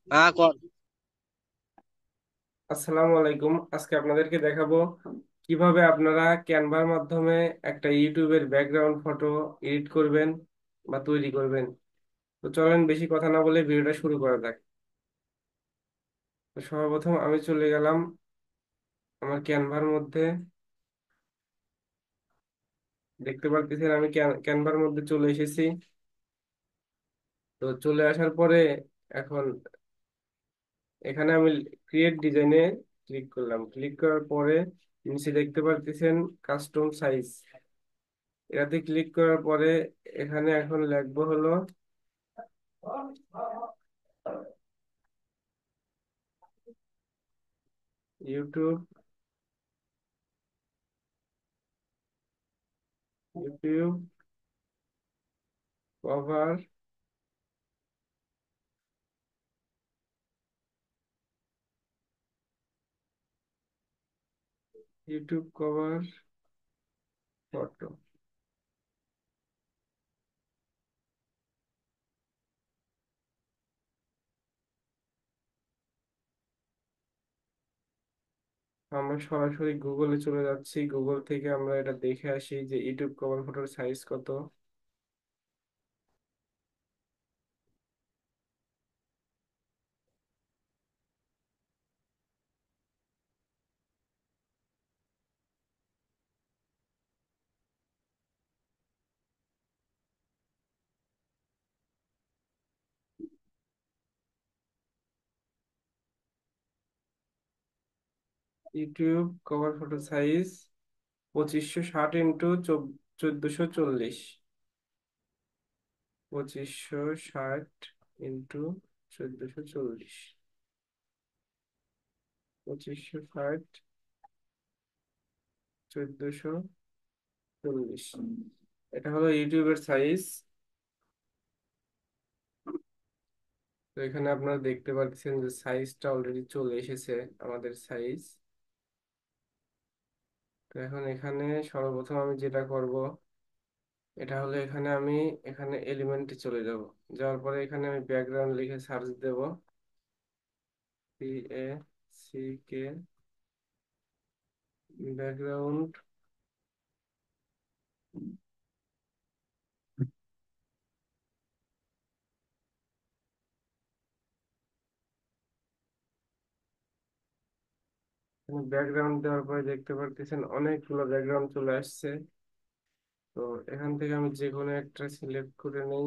হ্যাঁ কর। আসসালামু আলাইকুম। আজকে আপনাদেরকে দেখাবো কিভাবে আপনারা ক্যানভার মাধ্যমে একটা ইউটিউবের ব্যাকগ্রাউন্ড ফটো এডিট করবেন বা তৈরি করবেন। তো চলেন বেশি কথা না বলে ভিডিওটা শুরু করা যাক। তো সর্বপ্রথম আমি চলে গেলাম আমার ক্যানভার মধ্যে। দেখতে পারতেছেন আমি ক্যানভার মধ্যে চলে এসেছি। তো চলে আসার পরে এখন এখানে আমি ক্রিয়েট ডিজাইনে ক্লিক করলাম। ক্লিক করার পরে নিচে দেখতে পারতেছেন কাস্টম সাইজ। এটাতে ক্লিক করার পরে এখানে এখন লিখবো হলো YouTube YouTube cover YouTube cover photo. আমরা সরাসরি গুগলে চলে যাচ্ছি, গুগল থেকে আমরা এটা দেখে আসি যে ইউটিউব কভার ফটোর সাইজ কত। YouTube cover photo size 2560 into 1440। 2560 into 1440। 2560 1440। এটা হলো ইউটিউবের সাইজ। তো এখানে আপনারা দেখতে পাচ্ছেন যে সাইজটা অলরেডি চলে এসেছে, আমাদের সাইজ। তো এখন এখানে সর্বপ্রথম আমি যেটা করব, এটা হলো এখানে আমি এখানে এলিমেন্টে চলে যাব। যাওয়ার পরে এখানে আমি ব্যাকগ্রাউন্ড লিখে সার্চ দেব। PACK background. ব্যাকগ্রাউন্ড দেওয়ার পরে দেখতে পারতেছেন অনেকগুলো ব্যাকগ্রাউন্ড চলে আসছে। তো এখান থেকে আমি যে কোনো একটা সিলেক্ট করে নেই।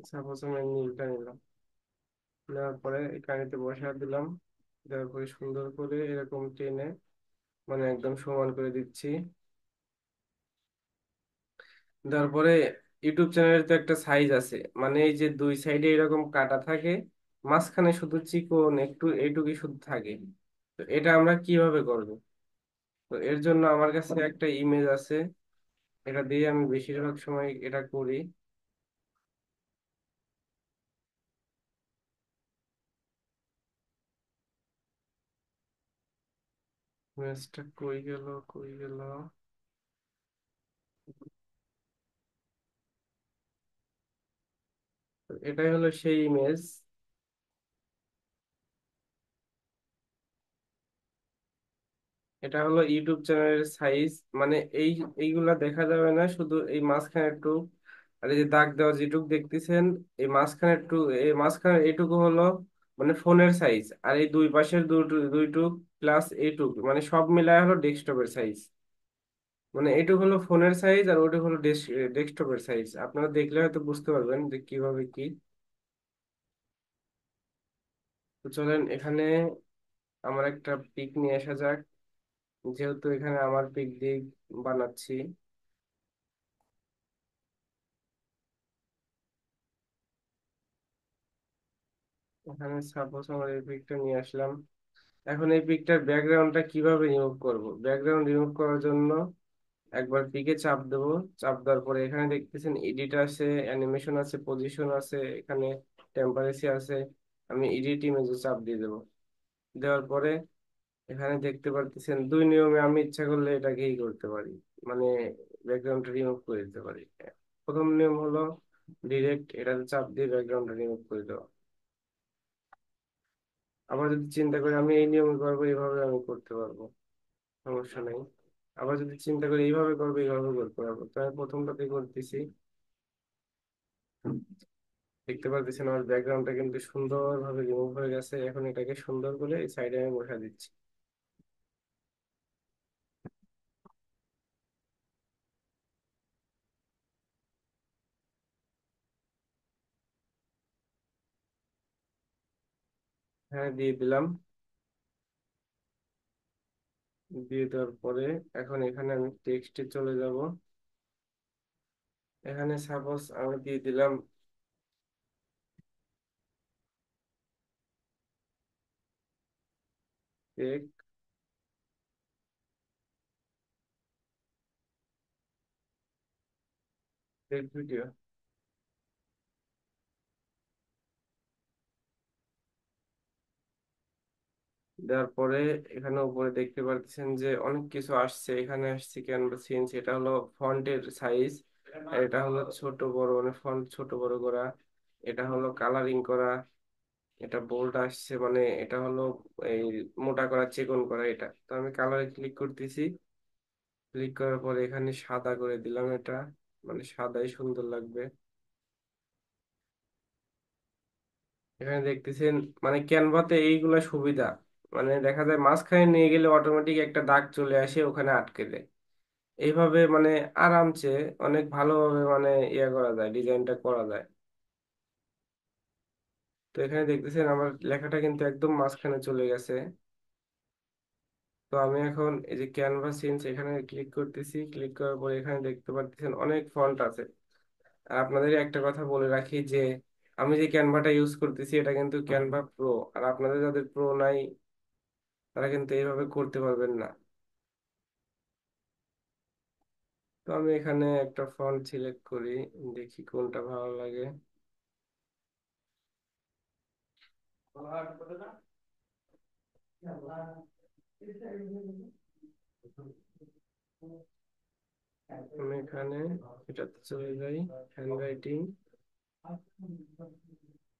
সাপোজ আমি নীলটা নিলাম। নেওয়ার পরে এই কানিতে বসা দিলাম। দেওয়ার পরে সুন্দর করে এরকম টেনে মানে একদম সমান করে দিচ্ছি। তারপরে ইউটিউব চ্যানেলের তো একটা সাইজ আছে, মানে এই যে দুই সাইডে এরকম কাটা থাকে, মাঝখানে শুধু চিকন একটু এইটুকুই শুধু থাকে। তো এটা আমরা কিভাবে করব? তো এর জন্য আমার কাছে একটা ইমেজ আছে, এটা দিয়ে আমি বেশিরভাগ সময় এটা করি। ইমেজটা কই গেল, কই গেল? তো এটাই হলো সেই ইমেজ। এটা হলো ইউটিউব চ্যানেলের সাইজ। মানে এই এইগুলা দেখা যাবে না, শুধু এই মাঝখানে একটু, আর এই যে দাগ দেওয়া যেটুকু দেখতেছেন, এই মাঝখানে একটু, এই মাঝখানে এইটুকু হলো মানে ফোনের সাইজ। আর এই দুই পাশের দুইটুক প্লাস এইটুকু মানে সব মিলায় হলো ডেস্কটপের সাইজ। মানে এইটুকু হলো ফোনের সাইজ আর ওইটুকু হলো ডেস্কটপের সাইজ। আপনারা দেখলে হয়তো বুঝতে পারবেন যে কিভাবে কি। তো চলেন এখানে আমার একটা পিক নিয়ে আসা যাক, যেহেতু এখানে আমার পিক দিয়ে বানাচ্ছি। এখানে সাপোজ আমার এই পিকটা নিয়ে আসলাম। এখন এই পিকটার ব্যাকগ্রাউন্ডটা কিভাবে রিমুভ করব? ব্যাকগ্রাউন্ড রিমুভ করার জন্য একবার পিকে চাপ দেবো। চাপ দেওয়ার পরে এখানে দেখতেছেন এডিট আছে, অ্যানিমেশন আছে, পজিশন আছে, এখানে টেম্পারেচার আছে। আমি এডিট ইমেজে চাপ দিয়ে দেবো। দেওয়ার পরে এখানে দেখতে পারতেছেন দুই নিয়মে আমি ইচ্ছা করলে এটাকেই করতে পারি, মানে ব্যাকগ্রাউন্ডটা রিমুভ করে দিতে পারি। প্রথম নিয়ম হলো ডিরেক্ট এটাতে চাপ দিয়ে ব্যাকগ্রাউন্ডটা রিমুভ করে দেওয়া। আবার যদি চিন্তা করি আমি এই নিয়মে করবো, এইভাবে আমি করতে পারবো, সমস্যা নেই। আবার যদি চিন্তা করি এইভাবে করবো, এইভাবে করতে পারবো। তো আমি প্রথমটাতে করতেছি। দেখতে পারতেছেন আমার ব্যাকগ্রাউন্ডটা কিন্তু সুন্দরভাবে রিমুভ হয়ে গেছে। এখন এটাকে সুন্দর করে এই সাইডে আমি বসা দিচ্ছি। হ্যাঁ, দিয়ে দিলাম। দিয়ে দেওয়ার পরে এখন এখানে আমি টেক্সটে চলে যাব। এখানে সাপোজ আমি দিয়ে দিলাম টেক টেক ভিডিও। দেওয়ার পরে এখানে উপরে দেখতে পাচ্ছেন যে অনেক কিছু আসছে। এখানে আসছে ক্যানভাস চেঞ্জ, এটা হলো ফন্টের সাইজ, আর এটা হলো ছোট বড় মানে ফন্ট ছোট বড় করা। এটা হলো কালারিং করা। এটা বোল্ড আসছে মানে এটা হলো এই মোটা করা চিকন করা। এটা তো আমি কালারে ক্লিক করতেছি। ক্লিক করার পরে এখানে সাদা করে দিলাম এটা, মানে সাদাই সুন্দর লাগবে। এখানে দেখতেছেন মানে ক্যানভাতে এইগুলা সুবিধা, মানে দেখা যায় মাঝখানে নিয়ে গেলে অটোমেটিক একটা দাগ চলে আসে, ওখানে আটকে দেয়। এইভাবে মানে আরামসে অনেক ভালোভাবে মানে ইয়ে করা যায়, ডিজাইনটা করা যায়। তো এখানে দেখতেছেন আমার লেখাটা কিন্তু একদম মাঝখানে চলে গেছে। তো আমি এখন এই যে ক্যানভাস চেঞ্জ এখানে ক্লিক করতেছি। ক্লিক করার পরে এখানে দেখতে পাচ্ছেন অনেক ফন্ট আছে। আর আপনাদের একটা কথা বলে রাখি যে আমি যে ক্যানভাটা ইউজ করতেছি এটা কিন্তু ক্যানভা প্রো। আর আপনাদের যাদের প্রো নাই তারা কিন্তু এইভাবে করতে পারবেন না। তো আমি এখানে একটা ফন্ট সিলেক্ট করি, দেখি কোনটা ভালো লাগে। আমি এখানে এটাতে চলে যাই, হ্যান্ড রাইটিং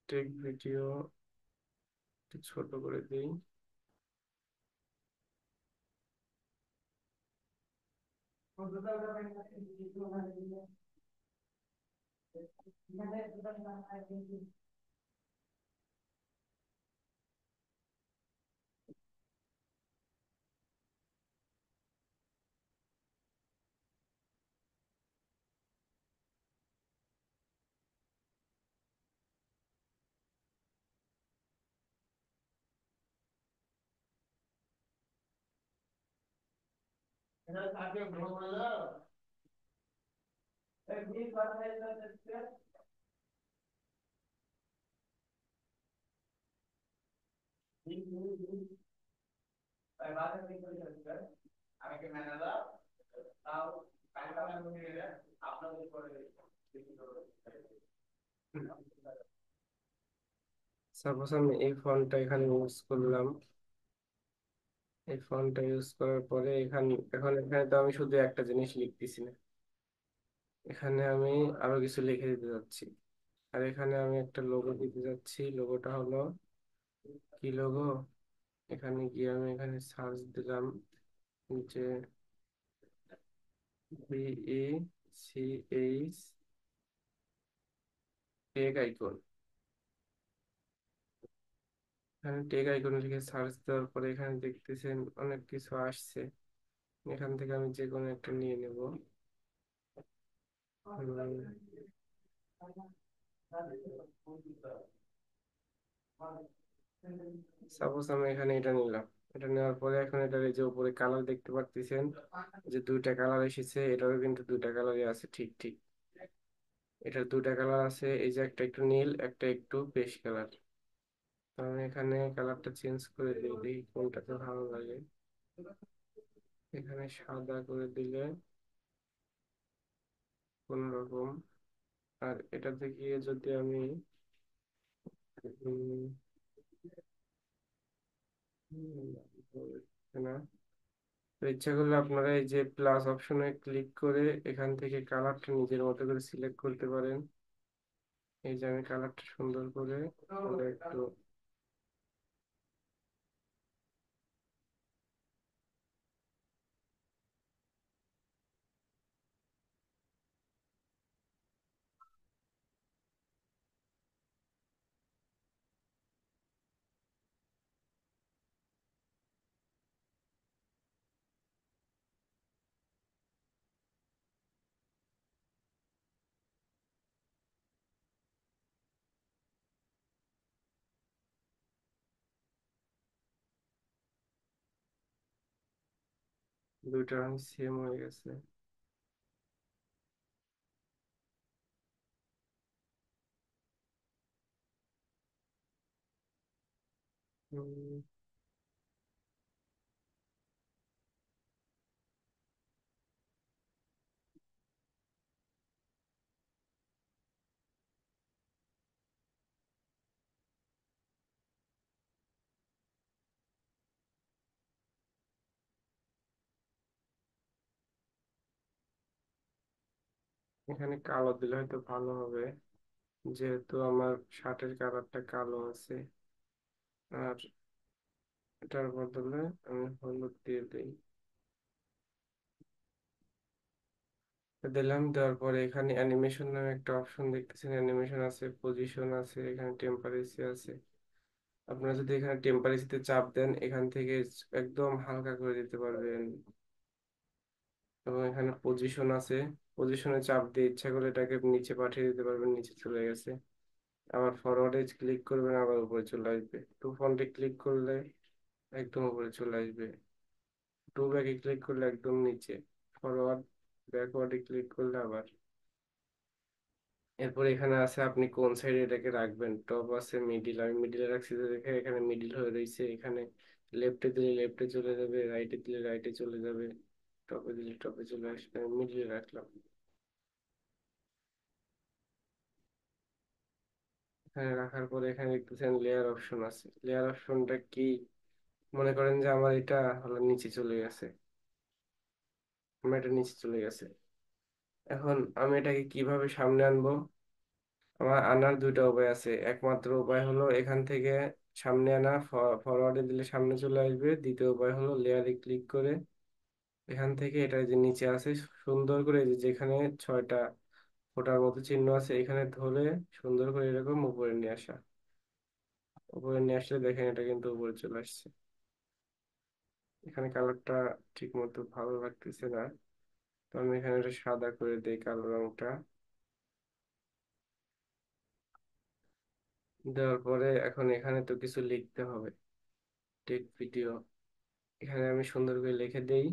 টেক ভিডিও, একটু ছোট করে দিই। সাপোজ আমি এই ফন্টটা এখানে ইউজ করলাম। এই ফন্টটা ইউজ করার পরে এখন এখানে তো আমি শুধু একটা জিনিস লিখতেছি না, এখানে আমি আরো কিছু লিখে দিতে যাচ্ছি। আর এখানে আমি একটা লোগো দিতে যাচ্ছি। লোগোটা হলো কি লোগো, এখানে গিয়ে আমি এখানে সার্চ দিলাম যে VECH টেক আইকন। এখানে টেক আইকন লিখে সার্চ দেওয়ার পরে এখানে দেখতেছেন অনেক কিছু আসছে। এখান থেকে আমি যে কোনো একটা নিয়ে নেব। সাপোজ আমি এখানে এটা নিলাম। এটা নেওয়ার পরে এখন এটার এই যে উপরে কালার দেখতে পারতেছেন যে দুইটা কালার এসেছে। এটারও কিন্তু দুইটা কালারই আছে, ঠিক ঠিক এটার দুইটা কালার আছে। এই যে একটা একটু নীল, একটা একটু বেশ কালার। তো আমি এখানে কালারটা চেঞ্জ করে দিই, দেখি কোনটাতে ভালো লাগে। এখানে সাদা করে দিলে কোন রকম। আর এটাতে গিয়ে যদি আমি উম, না, তো ইচ্ছা করলে আপনারা এই যে প্লাস অপশনে ক্লিক করে এখান থেকে কালারটা নিজের মতো করে সিলেক্ট করতে পারেন। এই যে আমি কালারটা সুন্দর করে একটু দুইটা রং সেম হয়ে গেছে। উম, এখানে কালো দিলে হয়তো ভালো হবে, যেহেতু আমার শার্টের কালারটা কালো আছে। আর এটার বদলে আমি হলুদ দিয়ে দিই। দিলাম, দেওয়ার পরে এখানে অ্যানিমেশন নামে একটা অপশন দেখতেছেন, অ্যানিমেশন আছে, পজিশন আছে, এখানে টেম্পারেচার আছে। আপনারা যদি এখানে টেম্পারেচারতে চাপ দেন, এখান থেকে একদম হালকা করে দিতে পারবেন। এবং এখানে পজিশন আছে, পজিশনে চাপ দিয়ে ইচ্ছা করলে এটাকে নিচে পাঠিয়ে দিতে পারবেন, নিচে চলে গেছে। আবার ফরওয়ার্ডে ক্লিক করবেন, আবার উপরে চলে আসবে। টু ফ্রন্টে ক্লিক করলে একদম উপরে চলে আসবে। টু ব্যাকে ক্লিক করলে একদম নিচে। ফরওয়ার্ড ব্যাকওয়ার্ডে ক্লিক করলে আবার। এরপর এখানে আছে আপনি কোন সাইডে এটাকে রাখবেন, টপ আছে, মিডিল। আমি মিডিলে রাখছি, তো দেখে এখানে মিডিল হয়ে রয়েছে। এখানে লেফটে দিলে লেফটে চলে যাবে, রাইটে দিলে রাইটে চলে যাবে, টপে দিলে টপে চলে আসবে। আমি মিডিলে রাখলাম। এখানে রাখার পরে এখানে দেখতেছেন লেয়ার অপশন আছে। লেয়ার অপশনটা কি? মনে করেন যে আমার এটা হলো নিচে চলে গেছে, আমার এটা নিচে চলে গেছে। এখন আমি এটাকে কিভাবে সামনে আনবো? আমার আনার দুইটা উপায় আছে। একমাত্র উপায় হলো এখান থেকে সামনে আনা, ফরওয়ার্ডে দিলে সামনে চলে আসবে। দ্বিতীয় উপায় হলো লেয়ারে ক্লিক করে এখান থেকে এটা যে নিচে আছে সুন্দর করে, এই যে যেখানে ছয়টা ফোটার মতো চিহ্ন আছে, এখানে ধরে সুন্দর করে এরকম উপরে নিয়ে আসা। উপরে নিয়ে আসলে দেখেন এটা কিন্তু উপরে চলে আসছে। এখানে কালারটা ঠিক মতো ভালো লাগতেছে না, তো আমি এখানে একটা সাদা করে দিই কালো রংটা। দেওয়ার পরে এখন এখানে তো কিছু লিখতে হবে, টেক ভিডিও। এখানে আমি সুন্দর করে লিখে দেই,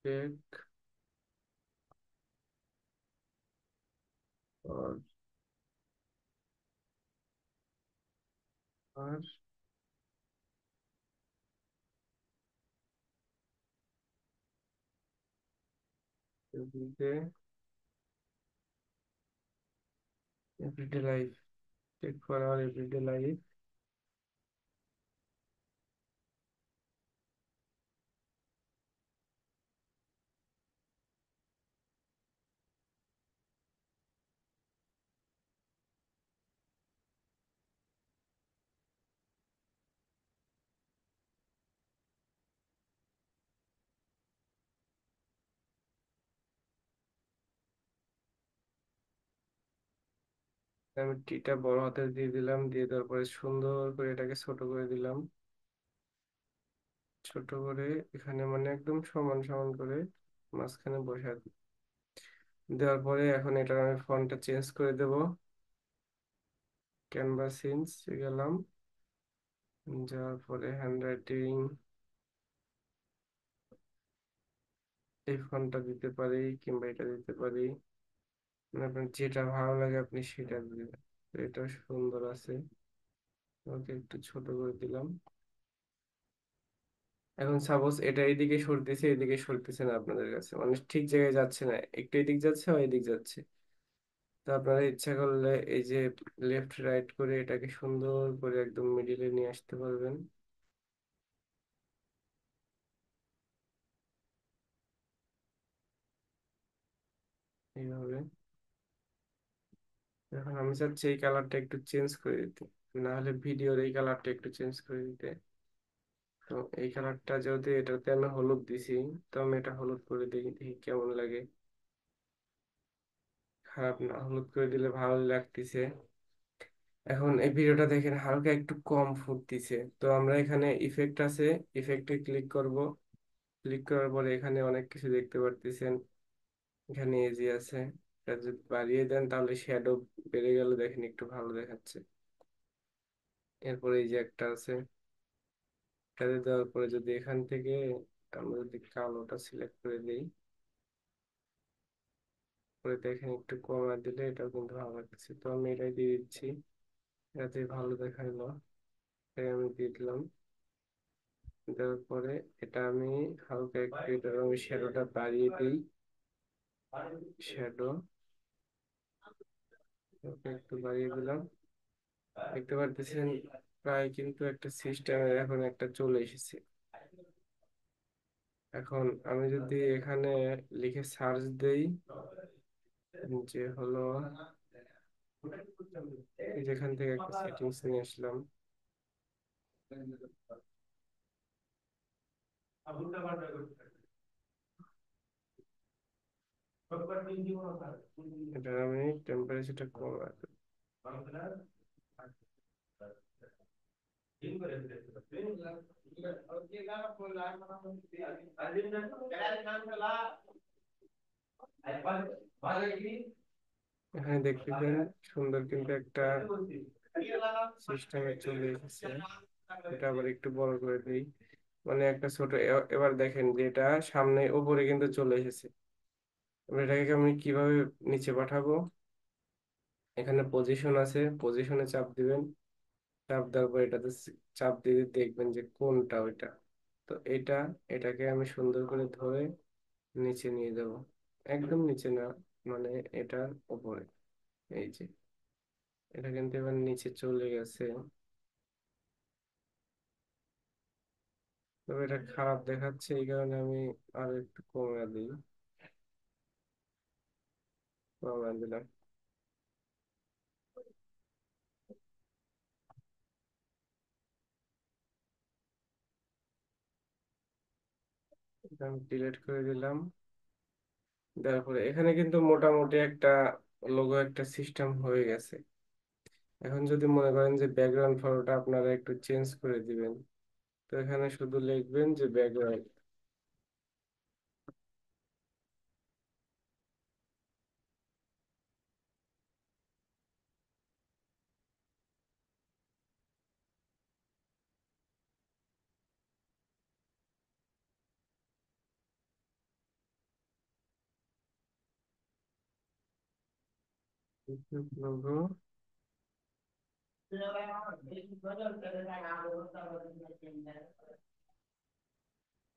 টেক আর আর everyday, everyday life, tech for our everyday life. আমি টিটা বড় হাতে দিয়ে দিলাম, দিয়ে দেওয়ার পরে সুন্দর করে এটাকে ছোট করে দিলাম। ছোট করে এখানে মানে একদম সমান সমান করে মাঝখানে বসা দেওয়ার পরে এখন এটা আমি ফন্টটা চেঞ্জ করে দেব। ক্যানভাস চেঞ্জ গেলাম, যাওয়ার পরে হ্যান্ডরাইটিং, এই ফন্টটা দিতে পারি কিংবা এটা দিতে পারি। মানে আপনার যেটা ভালো লাগে আপনি সেটা দিবেন। তো এটা সুন্দর আছে, ওকে একটু ছোট করে দিলাম। এখন সাপোজ এটা এইদিকে সরতেছে, এদিকে সরতেছে না, আপনাদের কাছে মানে ঠিক জায়গায় যাচ্ছে না, একটু এদিক যাচ্ছে বা এদিক যাচ্ছে। তো আপনারা ইচ্ছা করলে এই যে লেফট রাইট করে এটাকে সুন্দর করে একদম মিডিলে নিয়ে আসতে পারবেন। এইভাবে। এখন আমি চাচ্ছি এই কালারটা একটু চেঞ্জ করে দিতে, না হলে ভিডিওর এই কালারটা একটু চেঞ্জ করে দিতে। তো এই কালারটা যেহেতু এটাতে আমি হলুদ দিছি, তো আমি এটা হলুদ করে দিই, দেখি কেমন লাগে। খারাপ না, হলুদ করে দিলে ভালো লাগতেছে। এখন এই ভিডিওটা দেখেন হালকা একটু কম ফুটতেছে, তো আমরা এখানে ইফেক্ট আছে, ইফেক্টে ক্লিক করব। ক্লিক করার পরে এখানে অনেক কিছু দেখতে পারতেছেন। এখানে এজি আছে, এটা যদি বাড়িয়ে দেন তাহলে শ্যাডো বেড়ে গেল, দেখেন একটু ভালো দেখাচ্ছে। এরপরে এই যে একটা আছে, এটাতে দেওয়ার পরে যদি এখান থেকে আমরা যদি কালোটা সিলেক্ট করে দিই, পরে দেখেন একটু কমা দিলে এটাও কিন্তু ভালো লাগছে, তো আমি এটাই দিয়ে দিচ্ছি। এটাতে ভালো দেখাইলো, তাই আমি দিয়ে দিলাম। দেওয়ার পরে এটা আমি হালকা একটু এটার আমি শ্যাডোটা বাড়িয়ে দিই। শ্যাডো একটু বাড়িয়ে দিলাম। দেখতে পারতেছেন প্রায় কিন্তু একটা সিস্টেমের এখন একটা চলে এসেছে। এখন আমি যদি এখানে লিখে সার্চ দেই, যে হলো যেখান থেকে একটা সেটিংস নিয়ে আসলাম, এটা আমি টেম্পারেচারটা কমাই। এখানে দেখতেছেন সুন্দর কিন্তু একটা সিস্টেমে চলে এসেছে। এটা আবার একটু বড় করে দিই, মানে একটা ছোট এবার দেখেন যে এটা সামনে উপরে কিন্তু চলে এসেছে। এবার এটাকে আমি কিভাবে নিচে পাঠাবো, এখানে পজিশন আছে, পজিশনে চাপ দিবেন। চাপ দেওয়ার পর এটাতে চাপ দিয়ে দেখবেন যে কোনটা ওইটা। তো এটাকে আমি সুন্দর করে ধরে নিচে নিয়ে যাব, একদম নিচে না, মানে এটার উপরে। এই যে এটা কিন্তু এবার নিচে চলে গেছে। তবে এটা খারাপ দেখাচ্ছে, এই কারণে আমি আরো একটু কমে দিই, কমে দিলাম। এটা আমি ডিলিট করে দিলাম। তারপরে এখানে কিন্তু মোটামুটি একটা লোগো, একটা সিস্টেম হয়ে গেছে। এখন যদি মনে করেন যে ব্যাকগ্রাউন্ড ফটোটা আপনারা একটু চেঞ্জ করে দিবেন, তো এখানে শুধু লিখবেন যে ব্যাকগ্রাউন্ড। লোগো,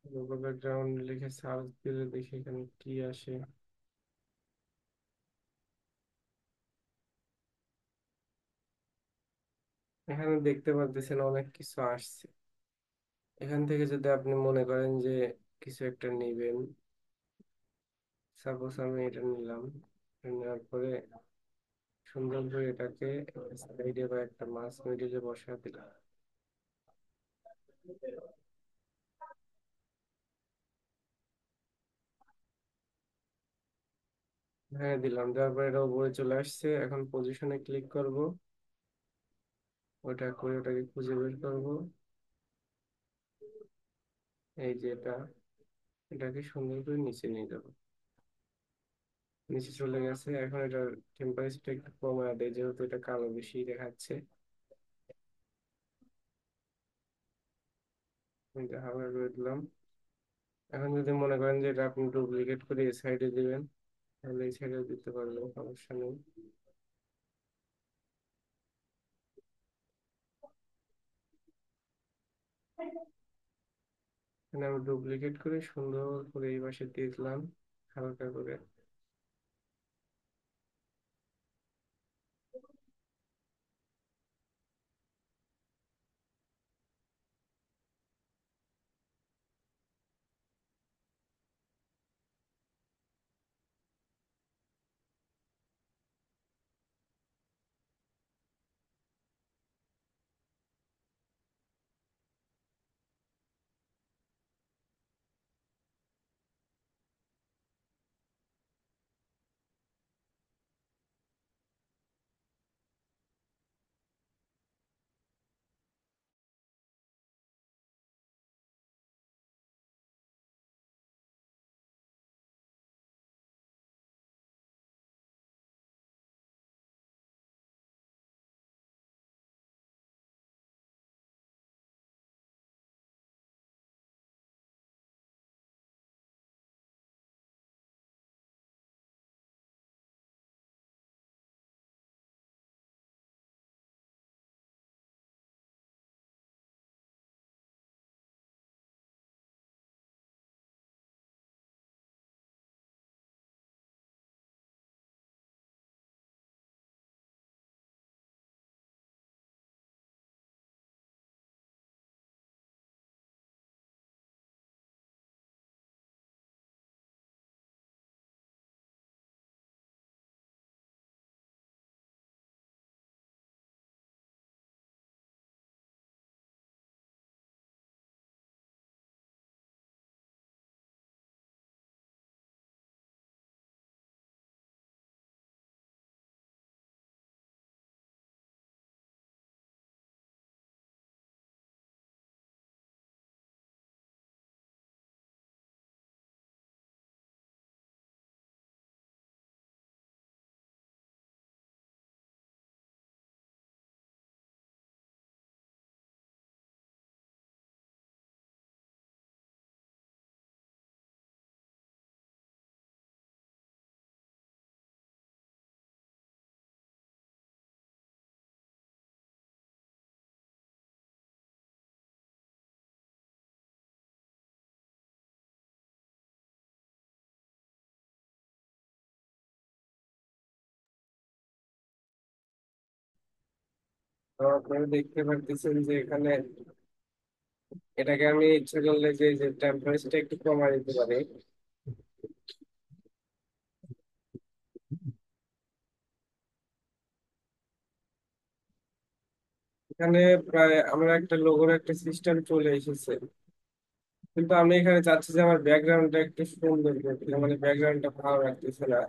লোগো ব্যাকগ্রাউন্ড লিখে সার্চ দিলে দেখি এখানে কি আসে। এখানে দেখতে পাচ্ছেন অনেক কিছু আসছে। এখান থেকে যদি আপনি মনে করেন যে কিছু একটা নিবেন, সাপোজ আমি এটা নিলাম, এটা নেওয়ার পরে সুন্দর করে এটাকে সাইডে বা একটা মাছ মিডিলে বসা দিলাম। হ্যাঁ দিলাম, দেওয়ার পরে এটা উপরে চলে আসছে। এখন পজিশনে ক্লিক করব, ওটা করে ওটাকে খুঁজে বের করব। এই যে এটাকে সুন্দর করে নিচে নিয়ে যাবো। নিচে চলে গেছে। এখন এটা টেম্পারেচারটা একটু কমায় দেয়, যেহেতু এটা কালো বেশি দেখাচ্ছে। এটা হালকা করে দিলাম। এখন যদি মনে করেন যে এটা আপনি ডুপ্লিকেট করে এই সাইডে দিবেন, তাহলে এই সাইডে দিতে পারবেন, সমস্যা নেই। এখানে আমি ডুপ্লিকেট করে সুন্দর করে এই পাশে দিয়ে দিলাম হালকা করে। আপনারা দেখতে পারতেছেন যে এখানে এটাকে আমি ইচ্ছা করলে যে যে টেম্পারেচারটা একটু কমায় দিতে পারি। এখানে প্রায় আমার একটা লোগোর একটা সিস্টেম চলে এসেছে, কিন্তু আমি এখানে চাচ্ছি যে আমার ব্যাকগ্রাউন্ডটা একটু সুন্দর করতে, মানে ব্যাকগ্রাউন্ডটা ভালো লাগতেছে না।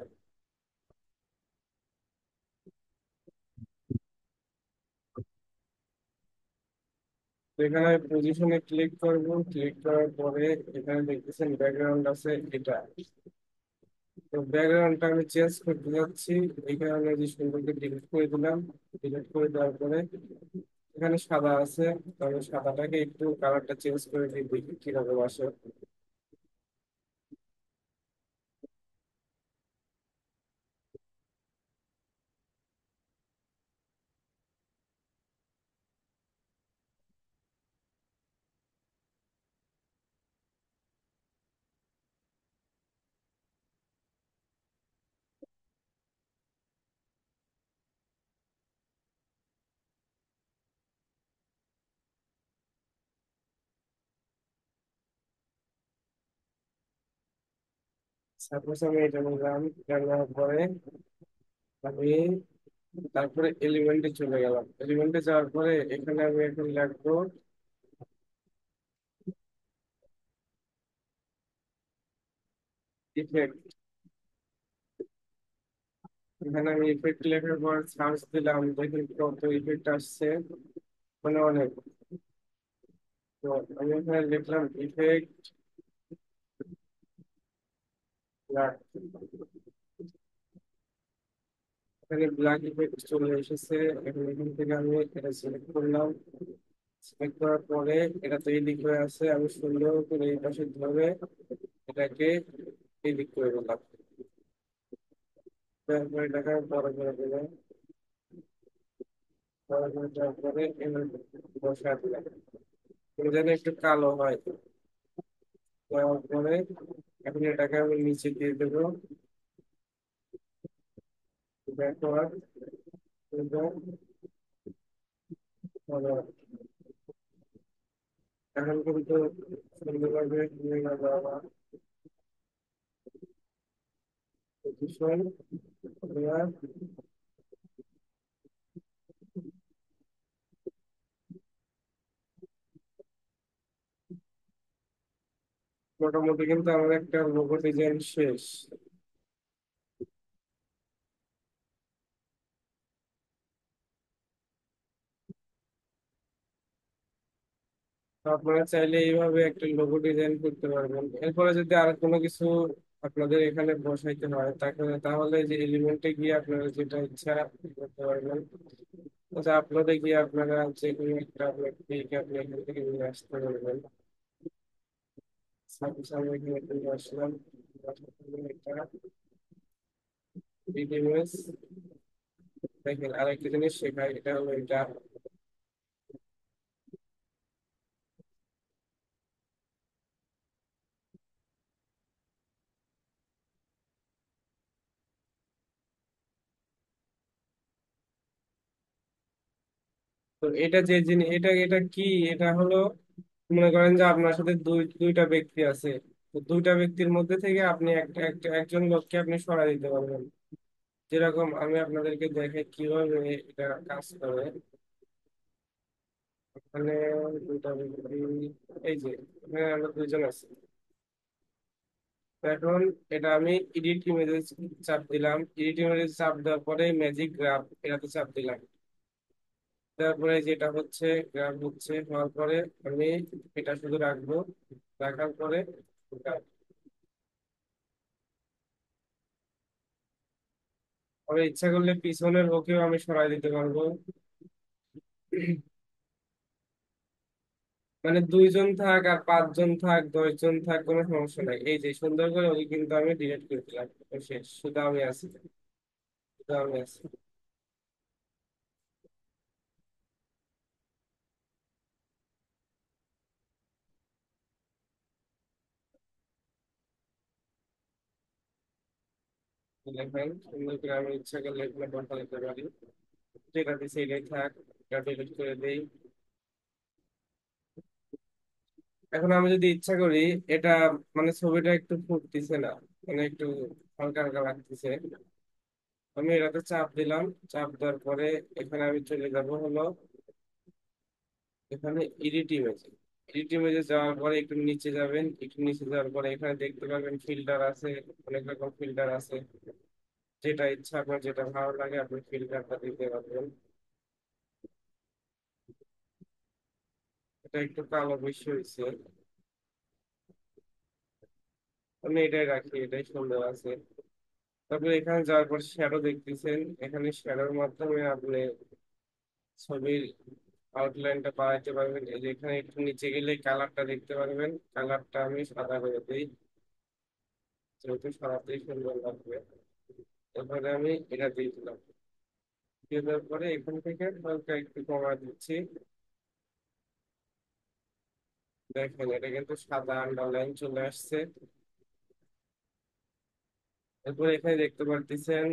তো এখানে পজিশনে ক্লিক করব, ক্লিক করার পরে এখানে দেখতেছেন ব্যাকগ্রাউন্ড আছে এটা। তো ব্যাকগ্রাউন্ডটা আমি চেঞ্জ করতে যাচ্ছি। এখানে আমি যে সুন্দরকে ডিলিট করে দিলাম। ডিলিট করে দেওয়ার পরে এখানে সাদা আছে, তো আমি সাদাটাকে একটু কালারটা চেঞ্জ করে দিই, দেখি কিরকম আসে। সাপোজ আমি এটা নিলাম, এটা নেওয়ার পরে আমি তারপরে এলিমেন্টে চলে গেলাম। এলিমেন্টে যাওয়ার পরে এখানে আমি এখন লিখবো ইফেক্ট। এখানে আমি ইফেক্ট লেখার পর সার্চ দিলাম, দেখি কত ইফেক্ট আসছে, মানে অনেক। তো আমি এখানে লিখলাম ইফেক্ট, এখানে ব্ল্যাক ইফেক্ট চলে এসেছে। এখন এখান থেকে আমি এটা সিলেক্ট করলাম। সিলেক্ট করার পরে এটা তৈরি হয়ে আছে, আমি সুন্দর করে এই পাশে ধরে এটাকে এডিট করে দিলাম। তারপরে এটাকে আমি বড় করে দিলাম। বড় করে দেওয়ার পরে এবার বসা দিলাম, এটা যেন একটু কালো হয়। দেওয়ার পরে এখন এটাকে আমি নিচে দিয়ে দেবো, ব্যাকওয়ার্ড এবং ফরওয়ার্ড। এখন কিন্তু সুন্দরভাবে নিয়ে গেল আমার পজিশন। মোটামুটি কিন্তু আমার একটা লোগো ডিজাইন শেষ। তো আপনারা চাইলে এইভাবে একটা লোগো ডিজাইন করতে পারবেন। এরপরে যদি আর কোনো কিছু আপনাদের এখানে বসাইতে হয়, তাহলে তাহলে যে এলিমেন্টে গিয়ে আপনারা যেটা ইচ্ছা করতে পারবেন। আচ্ছা, আপলোডে গিয়ে আপনারা যে কোনো একটা আপনার পিক আপনি এখান থেকে নিয়ে আসতে পারবেন। সাপোজ আমি এখানে নিয়ে আসলাম, একটা ইমেজ। দেখেন আরেকটা জিনিস শেখায়, এটা হলো এটা। তো এটা যে জিনিস, এটা এটা কি, এটা হলো মনে করেন যে আপনার সাথে দুইটা ব্যক্তি আছে। তো দুইটা ব্যক্তির মধ্যে থেকে আপনি একজন লোককে আপনি সরাই দিতে পারবেন। যেরকম আমি আপনাদেরকে দেখাই কিভাবে এটা কাজ করে। মানে দুইটা ব্যক্তি, এই যে এখানে আমরা দুইজন আছি। তো এখন এটা আমি এডিট ইমেজেস চাপ দিলাম। এডিট ইমেজেস চাপ দেওয়ার পরে ম্যাজিক গ্রাফ এটাতে চাপ দিলাম। তারপরে যেটা হচ্ছে গ্রাফ হচ্ছে হওয়ার পরে আমি এটা শুধু রাখবো। রাখার পরে আমি ইচ্ছা করলে পিছনের ওকেও আমি সরাই দিতে পারবো। মানে দুইজন থাক আর পাঁচজন থাক, 10 জন থাক, কোনো সমস্যা নাই। এই যে সুন্দর করে ওকে কিন্তু আমি ডিলিট করে দিলাম। তো শেষ, শুধু আমি আছি, শুধু আমি আছি। দেখেন সুন্দর করে আমি ইচ্ছা করলে এখানে বসাতে পারি, যেটা দিচ্ছে এটাই থাক। এটা ডিলিট করে দিই। এখন আমি যদি ইচ্ছা করি, এটা মানে ছবিটা একটু ফুটতেছে না, মানে একটু হালকা হালকা লাগতেছে, আমি এটাতে চাপ দিলাম। চাপ দেওয়ার পরে এখানে আমি চলে যাব হলো এখানে এডিট ইমেজে। এডিট ইমেজে যাওয়ার পরে একটু নিচে যাবেন, একটু নিচে যাওয়ার পরে এখানে দেখতে পাবেন ফিল্টার আছে, অনেক রকম ফিল্টার আছে। যেটা ইচ্ছা আপনার, যেটা ভালো লাগে আপনি ফিল্টারটা দিতে পারবেন। এটা একটু কালো বেশি হয়েছে, আমি এটাই রাখি, এটাই সুন্দর আছে। তারপরে এখানে যাওয়ার পর শ্যাডো দেখতেছেন, এখানে শ্যাডোর মাধ্যমে আপনি ছবির আউটলাইনটা বাড়াইতে পারবেন। এই যে এখানে একটু নিচে গেলে কালারটা দেখতে পারবেন, কালারটা আমি সাদা করে দিই, যেহেতু সাদাতেই সুন্দর লাগবে। এরপরে আমি এটা দিয়ে দিলাম। দিয়ে দেওয়ার পরে এখান থেকে হালকা একটু কমা দিচ্ছি। দেখেন এটা কিন্তু সাদা আন্ডারলাইন চলে আসছে। এরপরে এখানে দেখতে পারতেছেন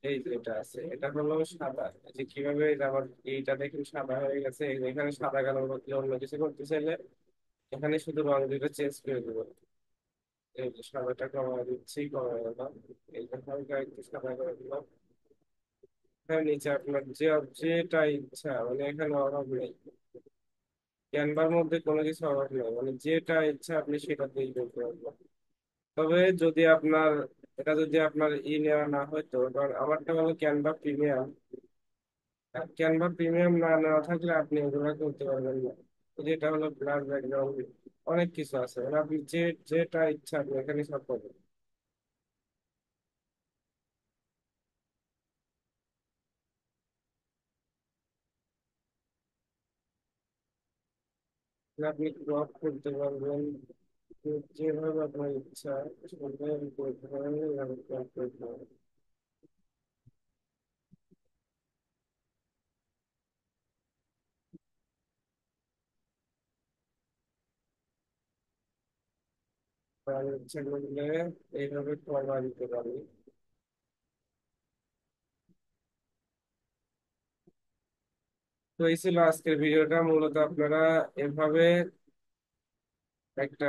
এই যে এটা আছে, এটা হলো সাদা। এই যে কিভাবে এটা আমার এইটা দেখেন সাদা হয়ে গেছে। এই যে এখানে সাদা কালার বদলে অন্য কিছু করতে চাইলে এখানে শুধু রং দুটো চেঞ্জ করে দেবো। এই যে সাদাটা কমায় দিচ্ছি, কমায় দিলাম। এই যে হালকা একটু সাদা করে দিলাম। এখানে নিচে আপনার যে যেটা ইচ্ছা, মানে এখানে অভাব নেই, ক্যানভার মধ্যে কোনো কিছু অভাব নেই, মানে যেটা ইচ্ছা আপনি সেটাতেই করতে পারবেন। তবে যদি আপনার এটা যদি আপনার নেওয়া না হয় তো, কারণ আমারটা হলো ক্যানভা প্রিমিয়াম। ক্যানভা প্রিমিয়াম না নেওয়া থাকলে আপনি এগুলো করতে পারবেন না। যেটা হলো ব্লার ব্যাকগ্রাউন্ড, অনেক কিছু আছে, মানে আপনি যেটা ইচ্ছা আপনি এখানে সব পাবেন। মানে আপনি ক্রপ করতে পারবেন, যেভাবে আপনার ইচ্ছা সেভাবে করতে পারবেন, এভাবে crop করতে পারবেন। আর ইচ্ছা করলে এইভাবে কমা দিতে পারি। তো এই ছিল আজকের ভিডিওটা। মূলত আপনারা এভাবে একটা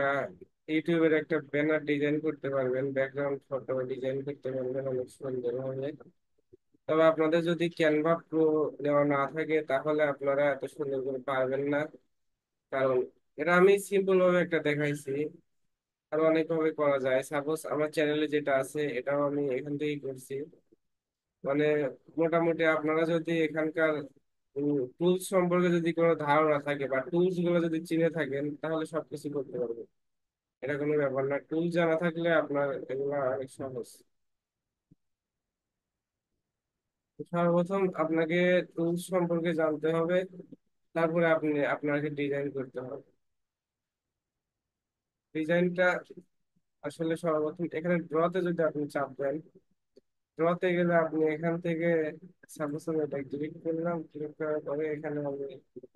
ইউটিউবের একটা ব্যানার ডিজাইন করতে পারবেন, ব্যাকগ্রাউন্ড ফটো ডিজাইন করতে পারবেন অনেক সুন্দর ভাবে। তবে আপনাদের যদি ক্যানভা প্রো নেওয়া না থাকে তাহলে আপনারা এত সুন্দর করে পারবেন না, কারণ এটা আমি সিম্পল ভাবে একটা দেখাইছি, আরো অনেক ভাবে করা যায়। সাপোজ আমার চ্যানেলে যেটা আছে এটাও আমি এখান থেকেই করছি। মানে মোটামুটি আপনারা যদি এখানকার টুলস সম্পর্কে যদি কোনো ধারণা থাকে বা টুলস গুলো যদি চিনে থাকেন তাহলে সবকিছু করতে পারবেন। এটা কোনো ব্যাপার না, টুল জানা থাকলে আপনার এগুলা অনেক সহজ। সর্বপ্রথম আপনাকে টুলস সম্পর্কে জানতে হবে, তারপরে আপনাকে ডিজাইন করতে হবে। ডিজাইনটা আসলে সর্বপ্রথম এখানে ড্রতে যদি আপনি চাপ দেন, ড্রতে গেলে আপনি এখান থেকে সাপোজ আমি এটা ক্লিক করলাম, ক্লিক করার পরে এখানে আমি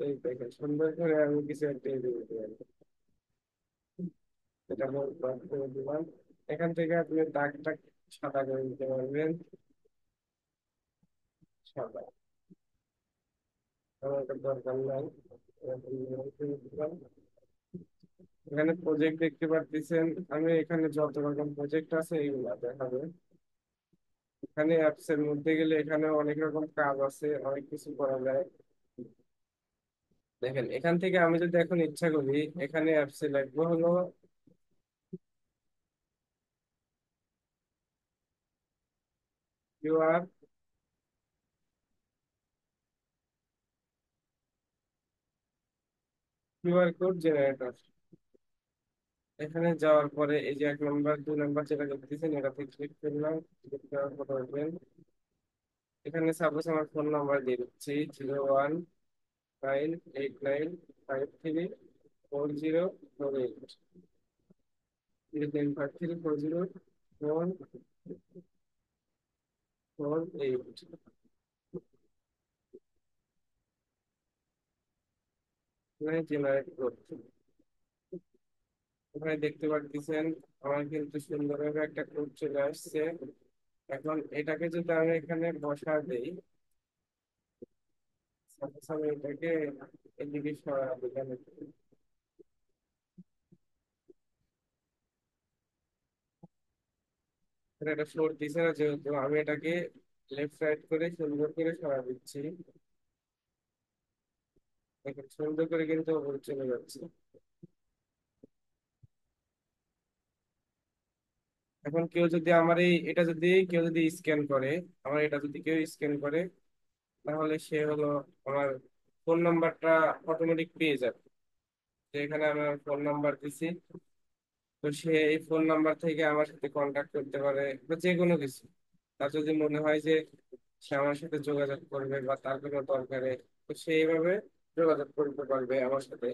এই দেখেন সুন্দর করে আমি কিছু একটা এদিকে দিতে পারি। এটা আমি ড্রপ করে দিলাম। এখান থেকে আপনি দাগটা সাদা করে দিতে পারবেন, সাদা, আমার এটা দরকার নাই। এরকম করে দিলাম। এখানে প্রজেক্ট দেখতে পাচ্ছেন, আমি এখানে যত রকম প্রজেক্ট আছে এইগুলা দেখাবে। এখানে অ্যাপস এর মধ্যে গেলে এখানে অনেক রকম কাজ আছে, অনেক কিছু করা যায়। দেখেন এখান থেকে আমি যদি এখন ইচ্ছা করি, এখানে অ্যাপসে লিখবো হলো কিউআর, কিউআর কোড জেনারেটর। এখানে যাওয়ার পরে এই যে 1 নম্বর 2 নম্বর যেটা দেখতেছেন এটাতে ক্লিক করলাম। ক্লিক করার পর দেখবেন এখানে সাপোজ আমার ফোন নাম্বার দিয়ে দিচ্ছি 0198953408, 0953401448। এখানে জেনারেট করছি। এখানে দেখতে পাচ্ছেন আমার কিন্তু সুন্দরভাবে একটা কোড চলে আসছে। এখন এটাকে যদি আমি এখানে বসা দেই, সাপোজ আমি এটাকে এদিকে সরাবো কেন? এটা একটা ফ্লোর দিছে না, যেহেতু আমি এটাকে লেফট রাইট করে সুন্দর করে সরা দিচ্ছি। দেখেন সুন্দর করে কিন্তু উপরে চলে যাচ্ছে। এখন কেউ যদি আমার এটা যদি কেউ যদি স্ক্যান করে, আমার এটা যদি কেউ স্ক্যান করে, তাহলে সে হলো আমার ফোন নাম্বারটা অটোমেটিক পেয়ে যাবে। তো এখানে আমার ফোন নাম্বার দিছি, তো সে এই ফোন নাম্বার থেকে আমার সাথে কন্ট্যাক্ট করতে পারে বা যে কোনো কিছু। তার যদি মনে হয় যে সে আমার সাথে যোগাযোগ করবে বা তার কোনো দরকারে, তো সে এইভাবে যোগাযোগ করতে পারবে আমার সাথে।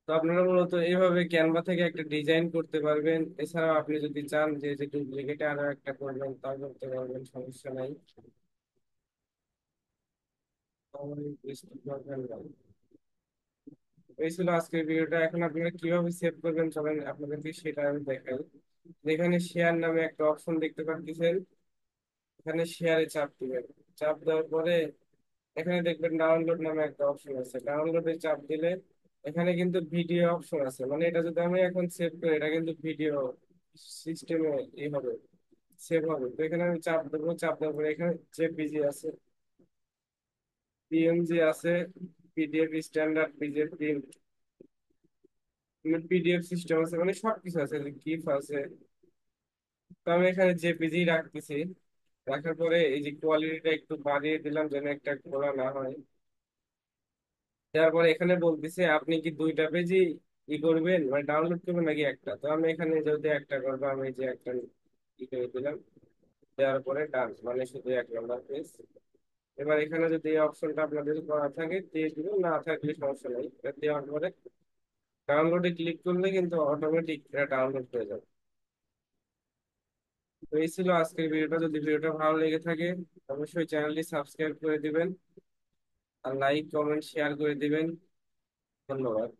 তো আপনারা মূলত এইভাবে ক্যানভা থেকে একটা ডিজাইন করতে পারবেন। এছাড়াও আপনি যদি চান যে যে ডুপ্লিকেটে আরো একটা করবেন, তাও করতে পারবেন, সমস্যা নাই। আমার এই জিনিসটা দরকার নাই। এই ছিল আজকের ভিডিওটা। এখন আপনারা কিভাবে সেভ করবেন চলেন আপনাদেরকে সেটা আমি দেখাই। এখানে শেয়ার নামে একটা অপশন দেখতে পাচ্ছেন, এখানে শেয়ারে চাপ দিবেন। চাপ দেওয়ার পরে এখানে দেখবেন ডাউনলোড নামে একটা অপশন আছে, ডাউনলোডে চাপ দিলে এখানে কিন্তু ভিডিও অপশন আছে। মানে এটা যদি আমি এখন সেভ করি, এটা কিন্তু ভিডিও সিস্টেমে এই হবে, সেভ হবে। তো এখানে আমি চাপ দেবো, চাপ দেওয়ার পরে এখানে জেপিজি আছে, পিএনজি আছে, PDF standard, PDF print, PDF system আছে, মানে সবকিছু আছে, গিফ আছে। তো আমি এখানে জেপিজি রাখতেছি। রাখার পরে এই যে কোয়ালিটিটা একটু বাড়িয়ে দিলাম যেন একটা খোলা না হয়। তারপরে এখানে বলতেছে আপনি কি দুইটা পেজই করবেন, মানে ডাউনলোড করবেন নাকি একটা। তো আমি এখানে যদি একটা করবো, আমি যে একটা করে দিলাম। দেওয়ার পরে ডান, মানে শুধু 1 নম্বর পেজ। এবার এখানে যদি এই অপশনটা আপনাদের করা থাকে দিয়ে দিবেন, না থাকলে সমস্যা নেই। এটা দেওয়ার পরে ডাউনলোডে ক্লিক করলে কিন্তু অটোমেটিক এটা ডাউনলোড হয়ে যাবে। তো এই ছিল আজকের ভিডিওটা। যদি ভিডিওটা ভালো লেগে থাকে অবশ্যই চ্যানেলটি সাবস্ক্রাইব করে দিবেন, আর লাইক কমেন্ট শেয়ার করে দিবেন। ধন্যবাদ।